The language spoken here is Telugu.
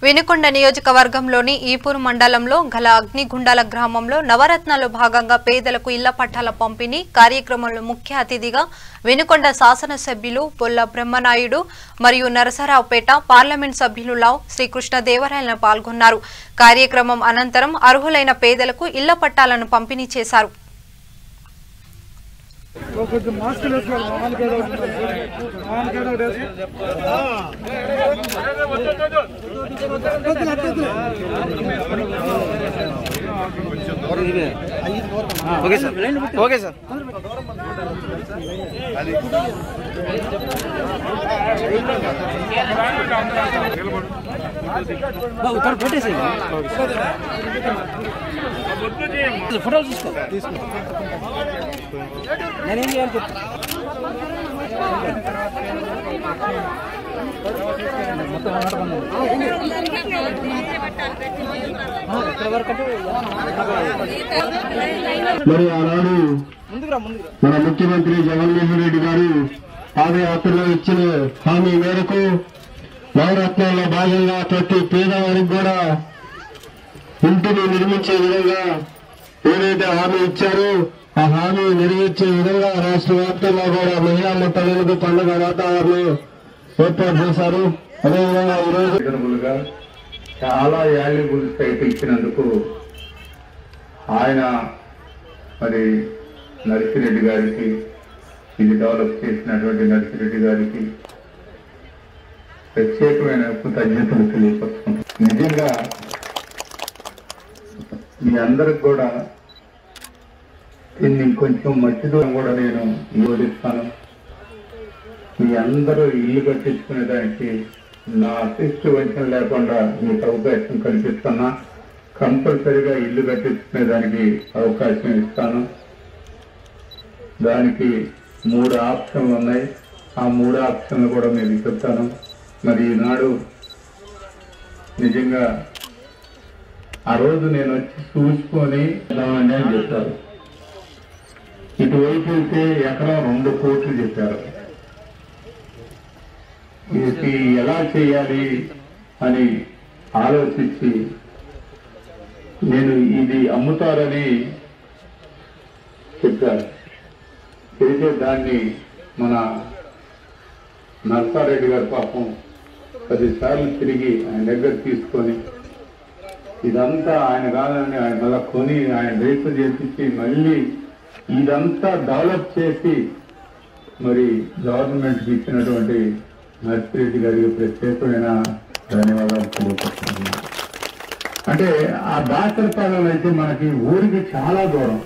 వినుకొండ నియోజకవర్గంలోని ఈపూరు మండలంలో గల అగ్నిగుండాల గ్రామంలో నవరత్నాల్లో భాగంగా పేదలకు ఇళ్ల పట్టాల పంపిణీ కార్యక్రమంలో ముఖ్య అతిథిగా వినుకొండ శాసనసభ్యులు పొల్ల బ్రహ్మనాయుడు మరియు నరసరావుపేట పార్లమెంట్ సభ్యులు లావ్ శ్రీకృష్ణదేవరాయలు పాల్గొన్నారు. కార్యక్రమం అనంతరం అర్హులైన పేదలకు ఇళ్ల పట్టాలను పంపిణీ చేశారు. Okay sir, okay sir. ఫోటోలు తీసుకో నేనేం చేయాలి చెప్తా. మరి ఆనాడు మన ముఖ్యమంత్రి జగన్మోహన్ రెడ్డి గారు పాదయాత్రలో ఇచ్చిన హామీ మేరకు నవరత్నాల్లో భాగంగా ప్రతి పేదవారికి కూడా ఇంటిని నిర్మించే విధంగా ఏదైతే హామీ ఇచ్చారో ఆ హామీ నెరవేర్చే విధంగా రాష్ట్ర వ్యాప్తంగా కూడా మహిళా మహిళలకు పండుగ వాతావరణం ఏర్పాటు చేశారు. అదేవిధంగా ఈరోజు చాలా వాల్యుబుల్ సైట్ ఇచ్చినందుకు ఆయన మరి నర్సిరెడ్డి గారికి, ఇది డెవలప్ చేసినటువంటి నర్సిరెడ్డి గారికి ప్రత్యేకమైన కృతజ్ఞతలు తెలియపరుచుకుంటున్నాను. నిజంగా మీ అందరికి కూడా దీన్ని కొంచెం మట్టి దూరం కూడా నేను యోచిస్తాను. మీ అందరూ ఇల్లు కట్టించుకునే దానికి నా శిస్తు వంచన లేకుండా మీకు అవకాశం కల్పిస్తున్నా. కంపల్సరిగా ఇల్లు కట్టించుకునే దానికి అవకాశం ఇస్తాను. దానికి 3 ఆప్షన్లు ఉన్నాయి. ఆ 3 ఆప్షన్లు కూడా మీకు చెప్తాను. మరి ఈనాడు నిజంగా ఆ రోజు నేను వచ్చి చూసుకొని అని చెప్పారు. ఇటువైపు వెళ్తే ఎకరం 2 కోట్లు చెప్పారు. ఇది ఎలా చేయాలి అని ఆలోచించి నేను ఇది అమ్ముతారని చెప్పారు. అయితే దాన్ని మన నర్సారెడ్డి గారు పాపం 10 సార్లు తిరిగి ఆయన దగ్గర తీసుకొని ఇదంతా ఆయన కాదని ఆయన మళ్ళా కొని ఆయన రేపు చేపించి మళ్ళీ ఇదంతా డెవలప్ చేసి మరి గవర్నమెంట్కి ఇచ్చినటువంటి నర్సిరెడ్డి గారికి ప్రత్యేకమైన ధన్యవాదాలు తెలియపరుస్తున్నాను. అంటే ఆ దాసరపాలెం అయితే మనకి ఊరికి చాలా దూరం.